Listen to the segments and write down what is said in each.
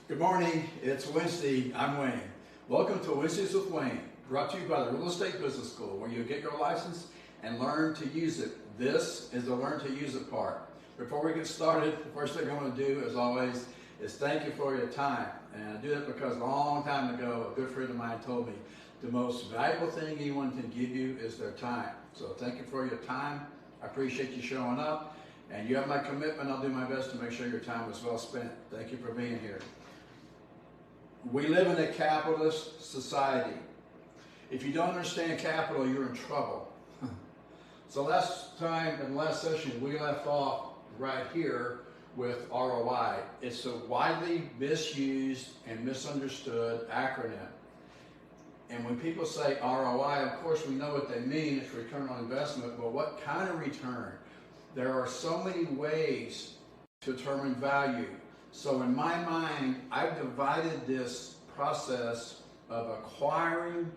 Good morning, it's Wednesday, I'm Wayne. Welcome to Wednesdays with Wayne, brought to you by the Real Estate Business School, where you get your license and learn to use it. This is the learn to use it part. Before we get started, the first thing I want to do, as always, is thank you for your time. And I do that because a long time ago, a good friend of mine told me the most valuable thing anyone can give you is their time. So thank you for your time. I appreciate you showing up. And you have my commitment. I'll do my best to make sure your time is well spent. Thank you for being here. We live in a capitalist society. If you don't understand capital, you're in trouble. So last time in the last session, we left off right here with ROI. It's a widely misused and misunderstood acronym. And when people say ROI, of course we know what they mean. It's return on investment, but what kind of return? There are so many ways to determine value. So in my mind, I've divided this process of acquiring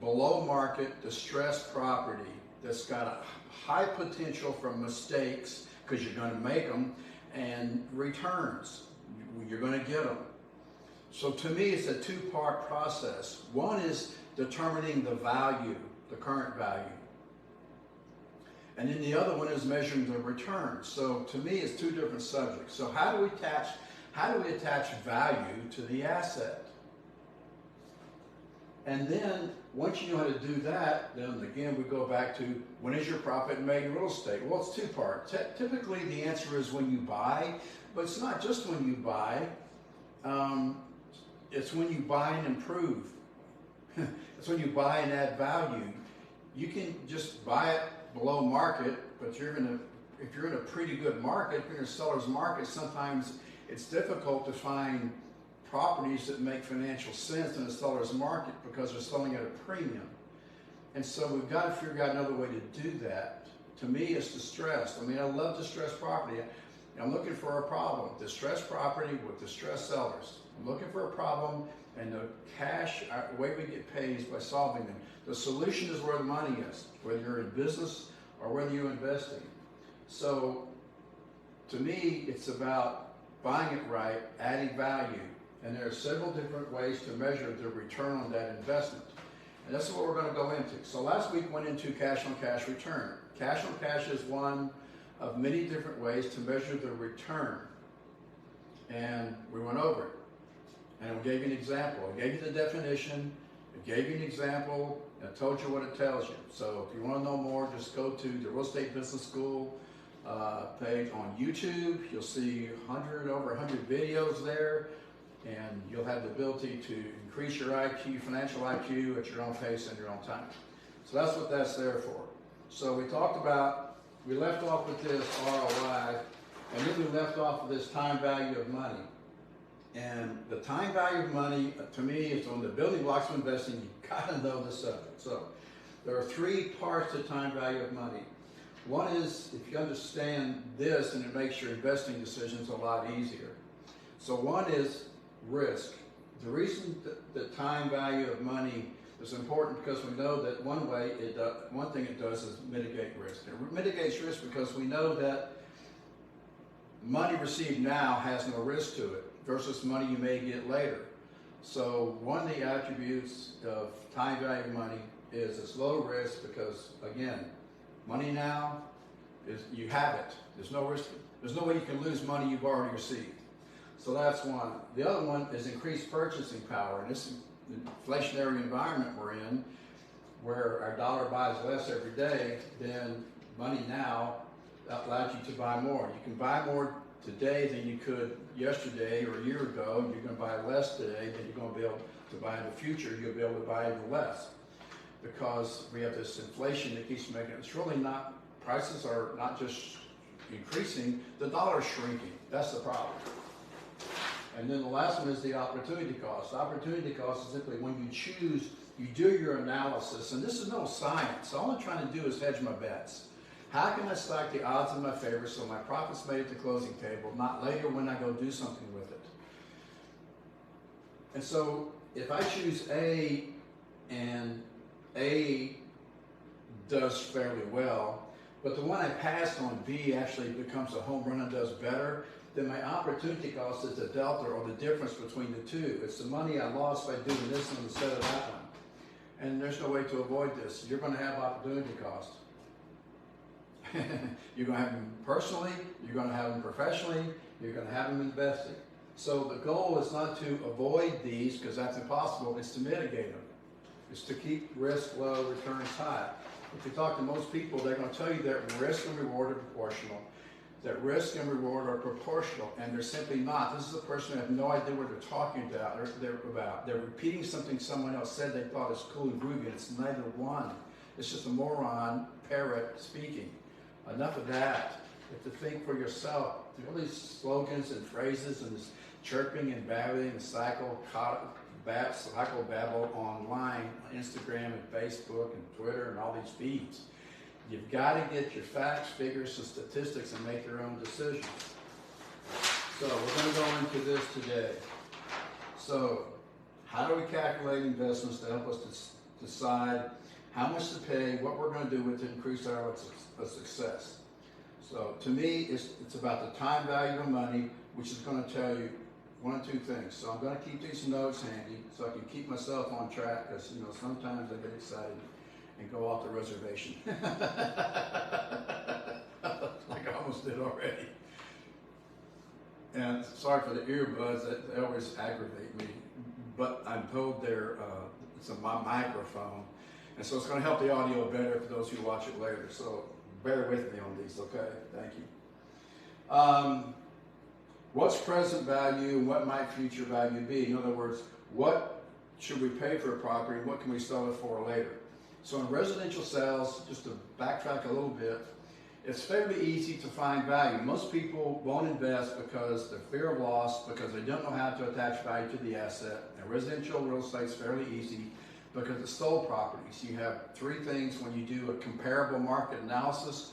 below market distressed property that's got a high potential for mistakes, because you're going to make them, and returns. You're going to get them. So to me, it's a two-part process. One is determining the value, the current value. And then the other one is measuring the return. So to me, it's two different subjects. So how do we attach value to the asset? And then once you know how to do that, then again we go back to when is your profit made in real estate? Well, it's two parts. Typically the answer is when you buy, but it's not just when you buy. It's when you buy and improve. It's when you buy and add value. You can just buy it below market, but if you're in a pretty good market, if you're in a seller's market, sometimes it's difficult to find properties that make financial sense in a seller's market because they're selling at a premium. And so we've got to figure out another way to do that. To me, it's distressed. I mean, I love distressed property. I'm looking for a problem. Distressed property with distressed sellers. I'm looking for a problem, and the way we get paid is by solving them. The solution is where the money is, whether you're in business or whether you're investing. So to me, it's about buying it right, adding value, and there are several different ways to measure the return on that investment. And that's what we're going to go into. So last week went into cash on cash return. Cash on cash is one of many different ways to measure the return. And we went over it. And we gave you an example. I gave you the definition, I gave you an example, and I told you what it tells you. So if you want to know more, just go to the Real Estate Business School page on YouTube. You'll see over 100 videos there, and you'll have the ability to increase your IQ, financial IQ, at your own pace and your own time. So that's what that's there for. So we left off with this ROI, and then we left off with this time value of money. And the time value of money, to me, is on the building blocks of investing. You've got to know the subject. So there are three parts to time value of money. One is, if you understand this, and it makes your investing decisions a lot easier. So one is risk. The reason that the time value of money is important because we know that one thing it does is mitigate risk. It mitigates risk because we know that money received now has no risk to it versus money you may get later. So one of the attributes of time value of money is it's low risk because, again, money now is you have it. There's no risk. There's no way you can lose money you've already received. So that's one. The other one is increased purchasing power. And this inflationary environment we're in, where our dollar buys less every day, then money now allows you to buy more. You can buy more today than you could yesterday or a year ago, and you're going to buy less today than you're going to be able to buy in the future. You'll be able to buy even less because we have this inflation that keeps making it. It's really not, prices are not just increasing, the dollar is shrinking. That's the problem. And then the last one is the opportunity cost. The opportunity cost is simply when you choose, you do your analysis, and this is no science. All I'm trying to do is hedge my bets. How can I stack the odds in my favor so my profit's made at the closing table, not later when I go do something with it? And so if I choose A and A does fairly well, but the one I passed on, B, actually becomes a home run and does better, then my opportunity cost is the delta or the difference between the two. It's the money I lost by doing this one instead of that one. And there's no way to avoid this. You're going to have opportunity cost. You're going to have them personally, you're going to have them professionally, you're going to have them investing. So the goal is not to avoid these, because that's impossible, it's to mitigate them. It's to keep risk low, returns high. If you talk to most people, they're going to tell you that risk and reward are proportional. That risk and reward are proportional, and they're simply not. This is a person who has no idea what they're talking about. They're repeating something someone else said they thought is cool and groovy, and it's neither one. It's just a moron parrot speaking. Enough of that. You have to think for yourself. All these slogans and phrases and this chirping and babbling and psychobabble online, on Instagram and Facebook and Twitter and all these feeds. You've got to get your facts, figures, and statistics and make your own decisions. So we're going to go into this today. So how do we calculate investments to help us decide how much to pay, what we're going to do with it to increase our success? So to me, it's about the time value of money, which is going to tell you one of two things. So I'm going to keep these notes handy so I can keep myself on track, because sometimes I get excited and go off the reservation. Like I almost did already. And sorry for the earbuds, they always aggravate me. But I'm told it's my microphone. And so it's going to help the audio better for those who watch it later. So bear with me on these, okay? Thank you. What's present value and what might future value be? In other words, what should we pay for a property and what can we sell it for later? So in residential sales, just to backtrack a little bit, it's fairly easy to find value. Most people won't invest because they're fear of loss, because they don't know how to attach value to the asset. And residential real estate is fairly easy because it's sold properties. You have three things when you do a comparable market analysis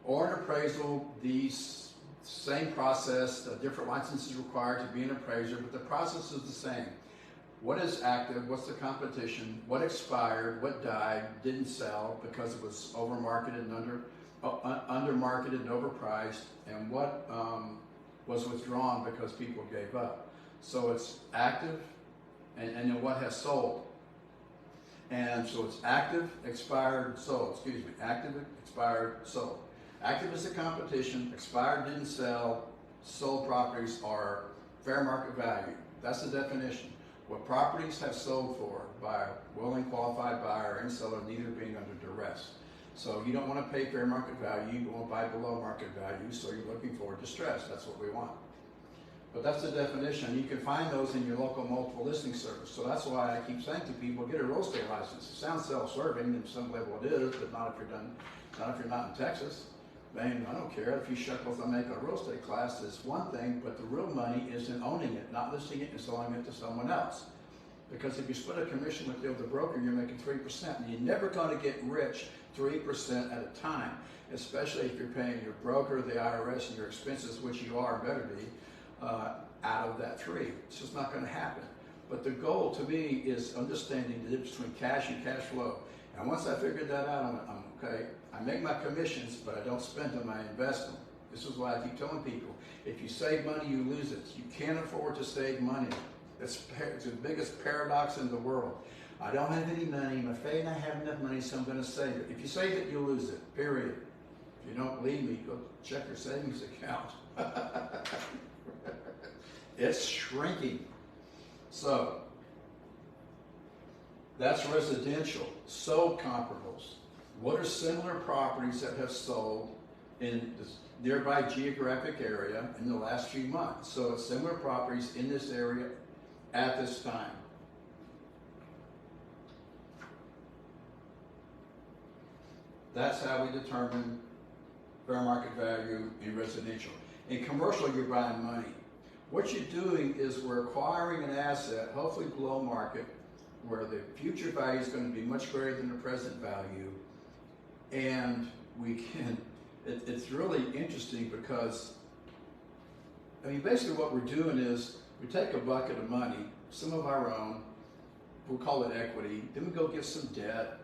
or an appraisal. These same process, different licenses required to be an appraiser, but the process is the same. What is active? What's the competition? What expired? What died? Didn't sell because it was over-marketed and under-marketed and overpriced? And what was withdrawn because people gave up? So it's active, and then what has sold? And so it's active, expired, sold. Excuse me. Active, expired, sold. Active is the competition. Expired, didn't sell. Sold properties are fair market value. That's the definition. What properties have sold for by a willing qualified buyer and seller, neither being under duress. So you don't want to pay fair market value, you won't buy below market value, so you're looking for distress. That's what we want. But that's the definition. You can find those in your local multiple listing service. So that's why I keep saying to people, get a real estate license. It sounds self-serving, and some level it is, but not if you're not in Texas. Man, I don't care. A few shekels I make on a real estate class is one thing, but the real money is in owning it, not listing it and selling it to someone else. Because if you split a commission with the other broker, you're making 3%. And you're never going to get rich 3% at a time, especially if you're paying your broker, the IRS, and your expenses, which you are and better be, out of that 3. It's just not going to happen. But the goal to me is understanding the difference between cash and cash flow. And once I figured that out, I'm okay. I make my commissions, but I don't spend them, I invest them. This is why I keep telling people, if you save money, you lose it. You can't afford to save money. It's the biggest paradox in the world. I don't have any money, I'm afraid I have enough money, so I'm going to save it. If you save it, you'll lose it, period. If you don't believe me, go check your savings account. It's shrinking. So, that's residential. Sold comparables. What are similar properties that have sold in this nearby geographic area in the last few months? So it's similar properties in this area at this time. That's how we determine fair market value in residential. In commercial, you're buying money. What you're doing is we're acquiring an asset, hopefully below market, where the future value is going to be much greater than the present value. And we can, it's really interesting because, I mean, basically what we're doing is we take a bucket of money, some of our own, we'll call it equity, then we go get some debt,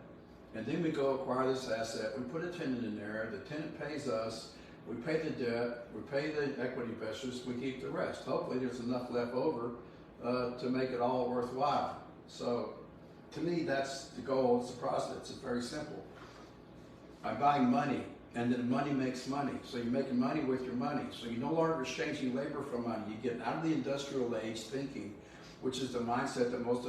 and then we go acquire this asset. We put a tenant in there, the tenant pays us, we pay the debt, we pay the equity investors, we keep the rest. Hopefully there's enough left over to make it all worthwhile. So to me, that's the goal, it's the process, it's very simple. I'm buying money, and then money makes money. So you're making money with your money. So you're no longer exchanging labor for money. You're getting out of the industrial age thinking, which is the mindset that most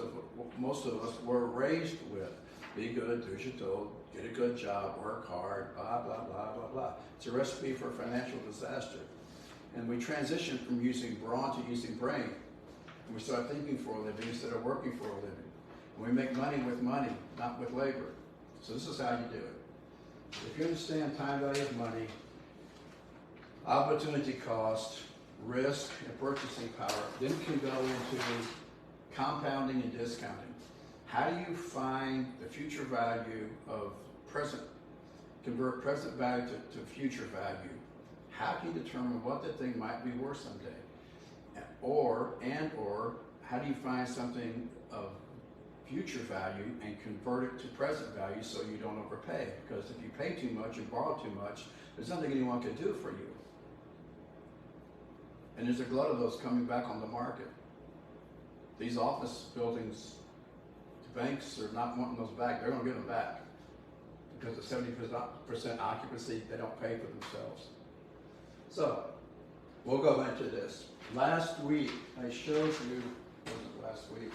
of us were raised with. Be good, do as you're told, get a good job, work hard, blah, blah, blah, blah, blah. It's a recipe for financial disaster. And we transition from using brawn to using brain. And we start thinking for a living instead of working for a living. And we make money with money, not with labor. So this is how you do it. If you understand time value of money, opportunity cost, risk, and purchasing power, then you can go into compounding and discounting. How do you find the future value of convert present value to future value? How can you determine what the thing might be worth someday? Or how do you find something of future value and convert it to present value so you don't overpay? Because if you pay too much and borrow too much, there's nothing anyone can do for you. And there's a glut of those coming back on the market. These office buildings, the banks are not wanting those back. They're going to get them back. Because of 70% occupancy, they don't pay for themselves. So, we'll go into this. Last week, I showed you, what was it last week?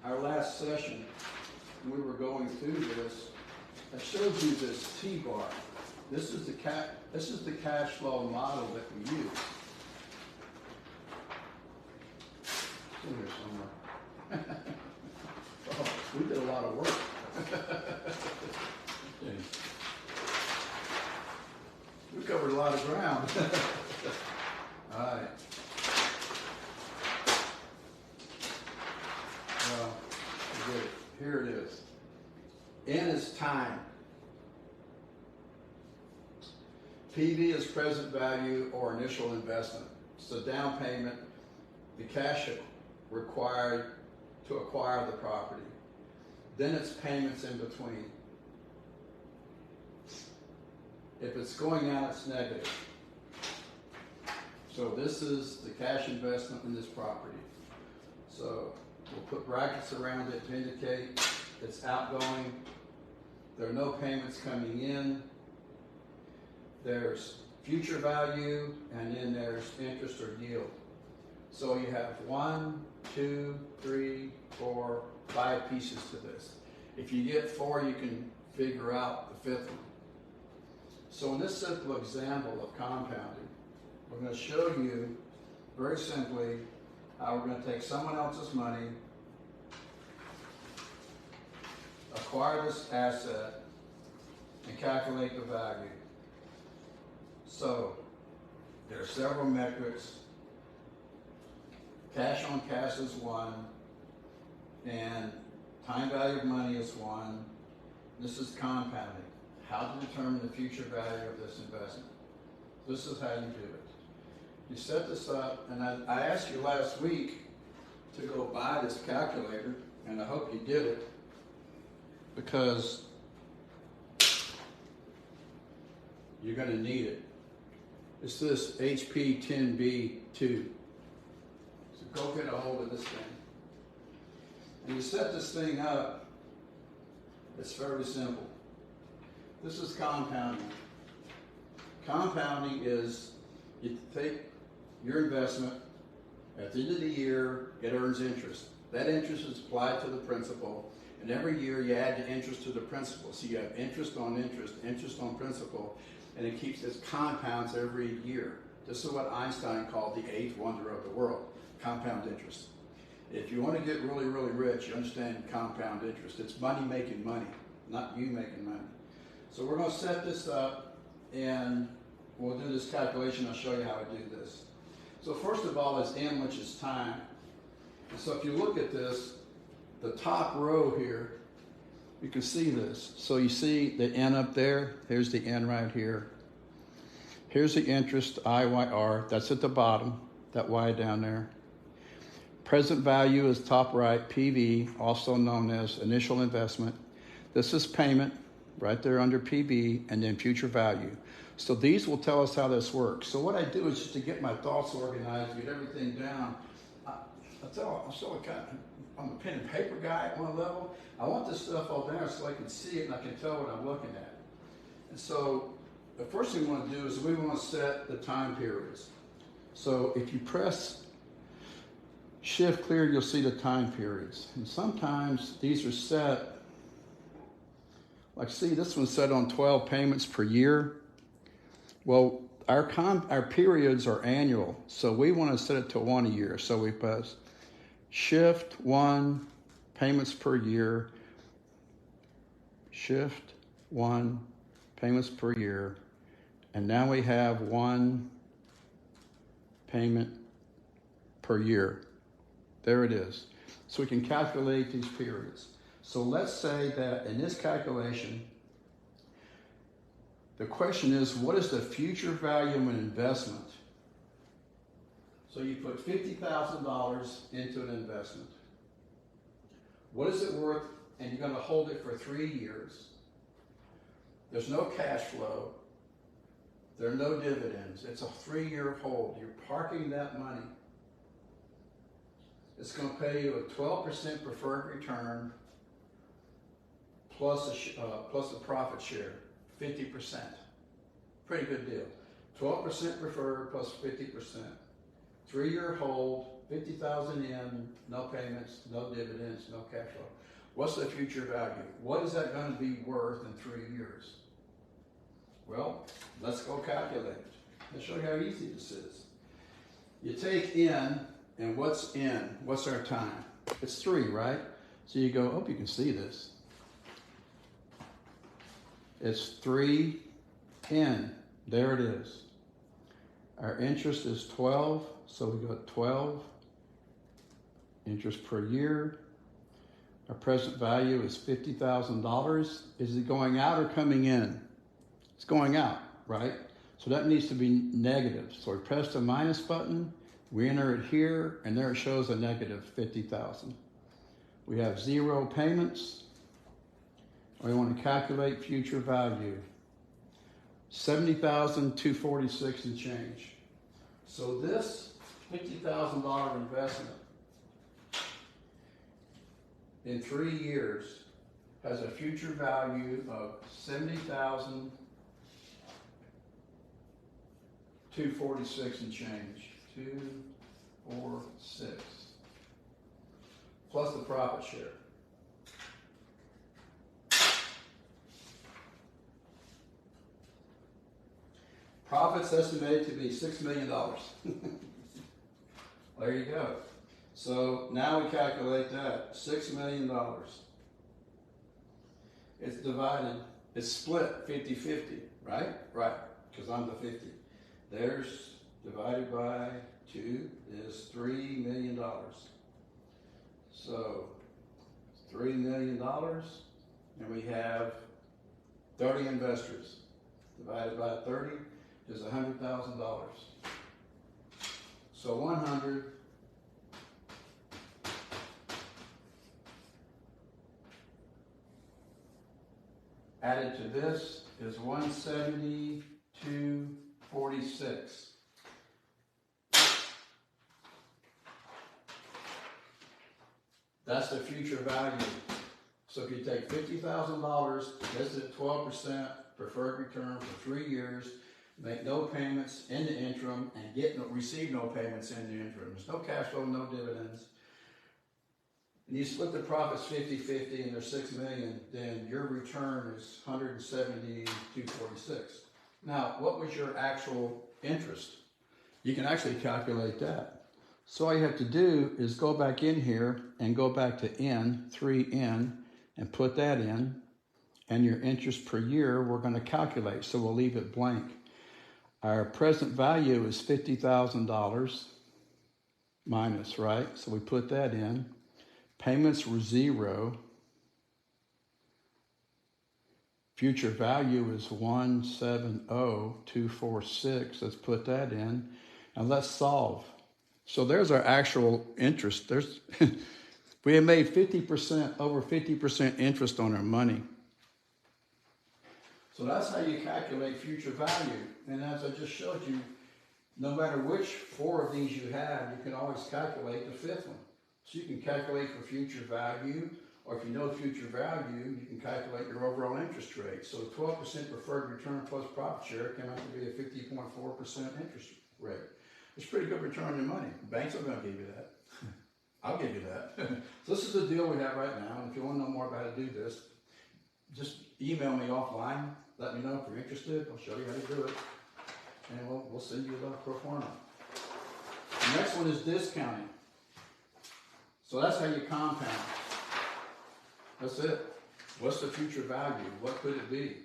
Our last session, we were going through this. I showed you this T-bar. This is the cash flow model that we use. It's in here somewhere. Oh, we did a lot of work. We covered a lot of ground. All right. Well, here it is. N is time. PV is present value or initial investment. It's the down payment, the cash required to acquire the property. Then it's payments in between. If it's going out, it's negative. So this is the cash investment in this property. So we'll put brackets around it to indicate it's outgoing. There are no payments coming in. There's future value, and then there's interest or yield. So you have 1, 2, 3, 4, 5 pieces to this. If you get 4, you can figure out the 5th one. So in this simple example of compounding, we're going to show you very simply how we're going to take someone else's money, acquire this asset, and calculate the value. So there are several metrics. Cash on cash is 1, and time value of money is 1. This is compounding. How to determine the future value of this investment. This is how you do it. You set this up, and I asked you last week to go buy this calculator, and I hope you did it, because you're going to need it. It's this HP 10B2. So go get a hold of this thing. And you set this thing up, it's very simple. This is compounding. Compounding is you take your investment, at the end of the year, it earns interest. That interest is applied to the principal, and every year you add the interest to the principal. So you have interest on interest, interest on principal, and it keeps its compounds every year. This is what Einstein called the 8th wonder of the world, compound interest. If you want to get really, really rich, you understand compound interest. It's money making money, not you making money. So we're going to set this up, and we'll do this calculation. I'll show you how to do this. So first of all is M, which is time. And so if you look at this, the top row here, you can see this. So you see the N up there. Here's the N right here. Here's the interest, IYR. That's at the bottom, that Y down there. Present value is top right, PV, also known as initial investment. This is payment, right there under PV, and then future value. So these will tell us how this works. So what I do is just to get my thoughts organized, get everything down. I'm still kind of, I'm a pen and paper guy at one level. I want this stuff all down so I can see it and I can tell what I'm looking at. And so the first thing we want to do is we want to set the time periods. So if you press Shift clear, you'll see the time periods. And sometimes these are set, like see this one's set on 12 payments per year. Well, our periods are annual, so we want to set it to 1 a year. So we press Shift 1, payments per year, Shift 1, payments per year, and now we have 1 payment per year. There it is. So we can calculate these periods. So let's say that in this calculation, the question is, what is the future value of an investment? So you put $50,000 into an investment. What is it worth? And you're going to hold it for 3 years. There's no cash flow. There are no dividends. It's a 3-year hold. You're parking that money. It's going to pay you a 12% preferred return plus a profit share, 50%. Pretty good deal. 12% preferred plus 50%. 3-year hold, 50,000 in, no payments, no dividends, no cash flow. What's the future value? What is that going to be worth in 3 years? Well, let's go calculate it. I'll show you how easy this is. You take in, and what's in? What's our time? It's 3, right? So you go, hope you can see this. It's 3 in. There it is. Our interest is 12, so we got 12 interest per year. Our present value is $50,000. Is it going out or coming in? It's going out, right? So that needs to be negative. So we press the minus button, we enter it here, and there it shows a negative 50,000. We have 0 payments. We want to calculate future value. 70,246 and change. So this $50,000 investment in 3 years has a future value of 70,246 and change. 246 plus the profit share. Profits estimated to be $6 million. There you go. So now we calculate that, $6 million. It's divided, it's split 50-50, right? Right, because I'm the 50. There's divided by 2 is $3 million. So $3 million, and we have 30 investors. Divided by 30 is $100,000. So 100 added to this is 172.46. That's the future value. So if you take $50,000, this is 12% preferred return for 3 years, make no payments in the interim, and receive no payments in the interim. There's no cash flow, no dividends. And you split the profits 50-50 and there's $6 million, then your return is 172.46. Now, what was your actual interest? You can actually calculate that. So all you have to do is go back in here and go back to N, 3N, and put that in. And your interest per year, we're going to calculate, so we'll leave it blank. Our present value is $50,000 minus, right? So we put that in. Payments were 0. Future value is 170,246. Let's put that in, and let's solve. So there's our actual interest. We have made 50%, over 50% interest on our money. So that's how you calculate future value. And as I just showed you, no matter which four of these you have, you can always calculate the fifth one. So you can calculate for future value, or if you know future value, you can calculate your overall interest rate. So 12% preferred return plus profit share came out to be a 50.4% interest rate. It's a pretty good return on your money. Banks are going to give you that. I'll give you that. So this is the deal we have right now. And if you want to know more about how to do this, just email me offline. Let me know if you're interested. I'll show you how to do it. And we'll send you the pro forma. The next one is discounting. So that's how you compound. That's it. What's the future value? What could it be?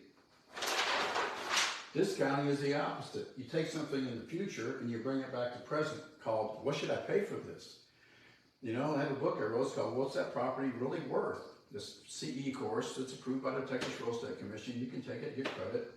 Discounting is the opposite. You take something in the future and you bring it back to present, called, what should I pay for this? You know, I have a book I wrote called, What's That Property Really Worth? This CE course that's approved by the Texas Real Estate Commission. You can take it, get credit.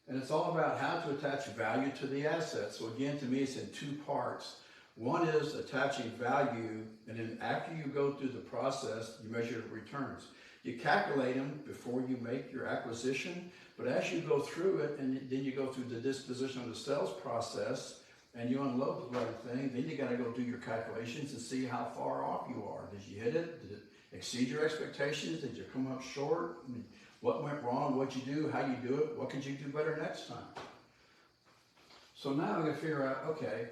And it's all about how to attach value to the asset. So again, to me, it's in two parts. One is attaching value, and then after you go through the process, you measure the returns. You calculate them before you make your acquisition, but as you go through it, and then you go through the disposition of the sales process, and you unload the everything, then you got to go do your calculations and see how far off you are. Did you hit it? Did it exceed your expectations? Did you come up short? I mean, what went wrong? What'd you do? How you do it? What could you do better next time? So now I'm going to figure out, okay,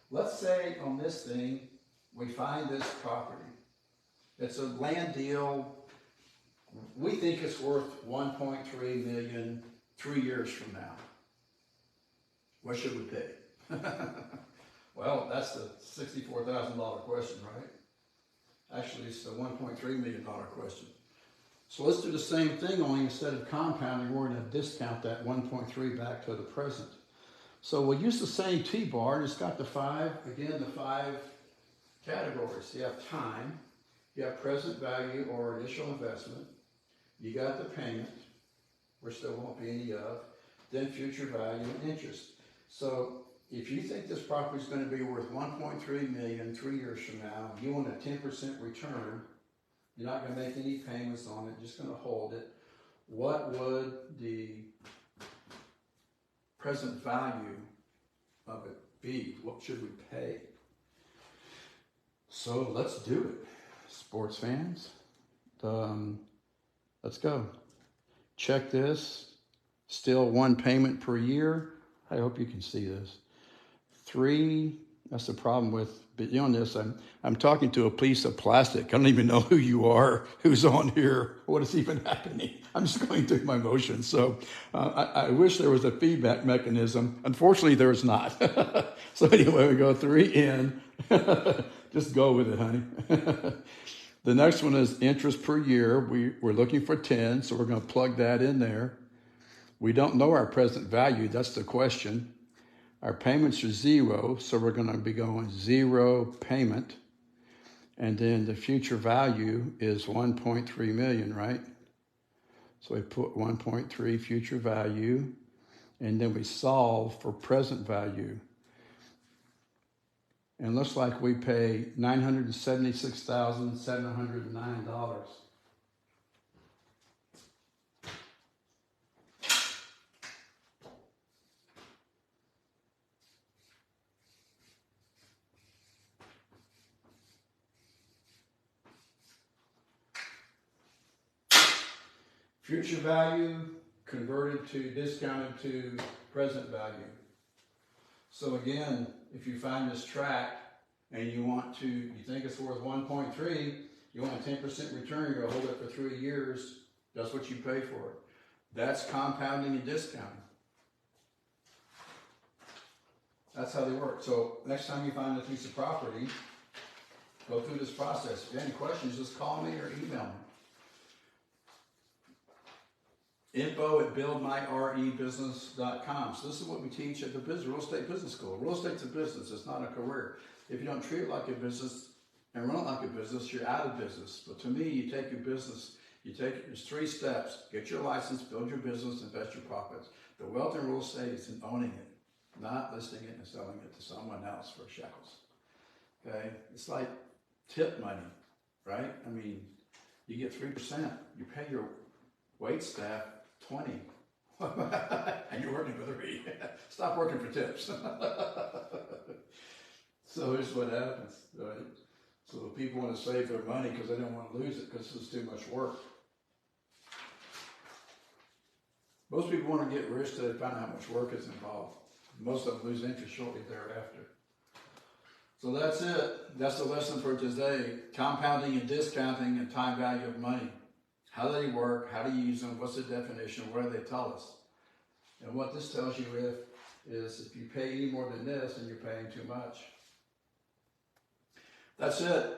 let's say on this thing, we find this property. It's a land deal. We think it's worth $1.3 million 3 years from now. What should we pay? Well, that's the $64,000 question, right? Actually, it's the $1.3 million question. So let's do the same thing, only instead of compounding, we're going to discount that 1.3 back to the present. So we'll use the same T-bar, and it's got the five categories. You have time, you have present value or initial investment, you got the payment, which there won't be any of, then future value and interest. So if you think this property is going to be worth $1.3 million 3 years from now, you want a 10% return, you're not going to make any payments on it, just going to hold it. What would the present value of it be? What should we pay? So let's do it. Sports fans, let's go. Check this. Still one payment per year. I hope you can see this. 3, that's the problem with beyond this. I'm talking to a piece of plastic. I don't even know who you are, who's on here, what is even happening. I'm just going through my motions. So I wish there was a feedback mechanism. Unfortunately, there's not. So anyway, we go 3 in. Just go with it, honey. The next one is interest per year. We're looking for 10, so we're going to plug that in there. We don't know our present value. That's the question. Our payments are 0, so we're going to be going 0 payment. And then the future value is 1.3 million, right? So we put 1.3 future value, and then we solve for present value. And it looks like we pay $976,709. Future value converted to discounted to present value. So again, if you find this tract and you think it's worth 1.3, you want a 10% return, you're going to hold it for 3 years, that's what you pay for it. That's compounding and discounting. That's how they work. So next time you find a piece of property, go through this process. If you have any questions, just call me or email me. info@buildmyrebusiness.com. So this is what we teach at the Real Estate Business School. Real estate's a business, it's not a career. If you don't treat it like a business and run it like a business, you're out of business. But to me, you take your business, there's 3 steps. Get your license, build your business, invest your profits. The wealth in real estate is in owning it, not listing it and selling it to someone else for shekels. Okay? It's like tip money, right? I mean, you get 3%, you pay your wait staff 20. And you're working for 3. Stop working for tips. So here's what happens, right? So people want to save their money because they don't want to lose it because it's too much work. Most people want to get rich till they find out how much work is involved. Most of them lose interest shortly thereafter. So that's it. That's the lesson for today. Compounding and discounting and time value of money. How do they work? How do you use them? What's the definition? What do they tell us? And what this tells you is if you pay any more than this, then you're paying too much. That's it.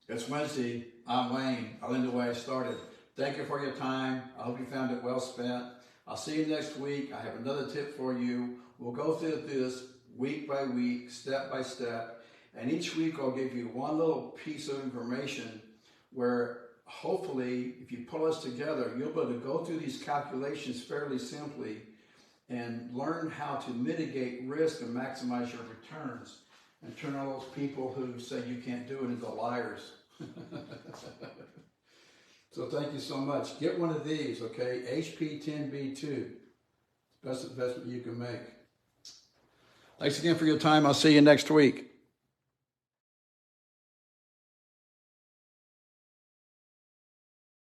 It's Wednesday. I'm Wayne. I'll end the way I started. Thank you for your time. I hope you found it well spent. I'll see you next week. I have another tip for you. We'll go through this week by week, step by step. And each week I'll give you one little piece of information where hopefully if you pull us together, you'll be able to go through these calculations fairly simply and learn how to mitigate risk and maximize your returns and turn all those people who say you can't do it into liars. So thank you so much. Get one of these, okay? HP10B2. Best investment you can make. Thanks again for your time. I'll see you next week.